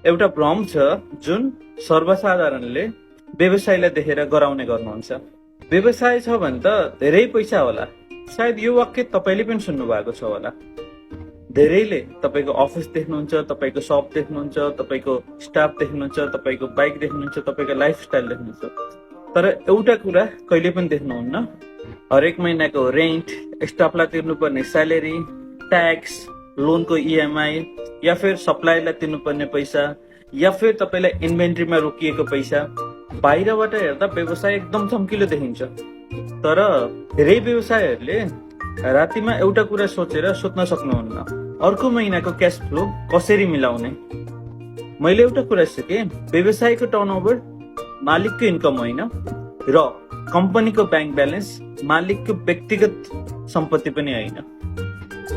एउटा भ्रम छ जुन सर्वसाधारणले व्यवसायलाई देखेर गराउने गर्नुहुन्छ। व्यवसाय छ भने त धेरै पैसा होला। सायद यो वाक्य तपाईँले पनि सुन्नु भएको छ होला। धेरैले तपाईँको अफिस देख्नुहुन्छ, तपाईँको सप देख्नुहुन्छ, तपाईँको स्टाफ देख्नुहुन्छ, तपाईँको बाइक देख्नुहुन्छ, तपाईँको लाइफस्टाइल देख्नुहुन्छ, तर एउटा कुरा कहिले पनि देख्नुहुन्न, हरेक महिनाको रेन्ट, स्टाफलाई तिर्नुपर्ने स्यालेरी, ट्याक्स, लोनको इएमआई, या फिर सप्लायरलाई तिर्नुपर्ने पैसा, या फिर तपाईँलाई इन्भेन्ट्रीमा रोकिएको पैसा। बाहिरबाट हेर्दा व्यवसाय एकदम चम्किलो देखिन्छ, तर धेरै व्यवसायहरूले रातिमा एउटा कुरा सोचेर सुत्न सक्नुहुन्न, अर्को महिनाको क्यास फ्लो कसरी मिलाउने। मैले एउटा कुरा सिकेँ, व्यवसायको टर्नओभर मालिकको इन्कम होइन र कम्पनीको ब्याङ्क ब्यालेन्स मालिकको व्यक्तिगत सम्पत्ति पनि होइन।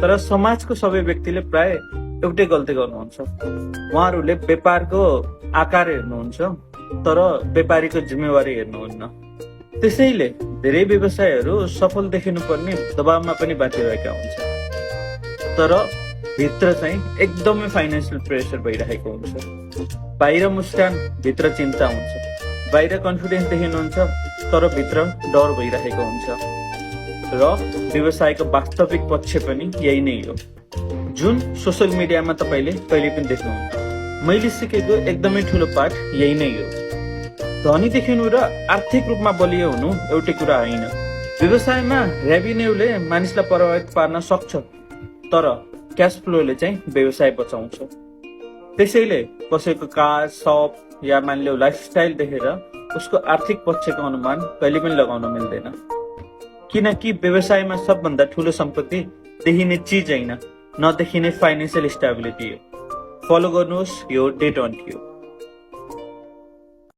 तर समाजको सबै व्यक्तिले प्राय एउटै गल्ती गर्नुहुन्छ, उहाँहरूले व्यापारको आकार हेर्नुहुन्छ तर व्यापारीको जिम्मेवारी हेर्नुहुन्न। त्यसैले धेरै व्यवसायहरू सफल देखिनुपर्ने दबावमा पनि बाँचिरहेका हुन्छ, तर भित्र चाहिँ एकदमै फाइनेन्सियल प्रेसर भइरहेको हुन्छ। बाहिर मुस्कान, भित्र चिन्ता हुन्छ। बाहिर कन्फिडेन्स देखिनुहुन्छ तर भित्र डर भइरहेको हुन्छ। र व्यवसायको वास्तविक पक्ष पनि यही नै हो, जुन सोसियल मिडियामा तपाईँले कहिले पनि देख्नुहुन्न। मैले सिकेको एकदमै ठुलो पाठ यही नै हो। धनी देखिनु र आर्थिक रूपमा बलियो हुनु एउटै कुरा होइन। व्यवसायमा रेभिन्यूले मानिसलाई प्रभावित पार्न सक्छ, तर क्यास फ्लोले चाहिँ व्यवसाय बचाउँछ। त्यसैले कसैको कार, सप या मानिलियो लाइफस्टाइल देखेर उसको आर्थिक पक्षको अनुमान कहिले पनि लगाउन मिल्दैन, किनकि व्यवसायमा सबभन्दा ठुलो सम्पत्ति देखिने चिज होइन, नदेखिने फाइनेन्सियल स्टेबिलिटी हो। फलो गर्नुहोस् यो डे 20 हो।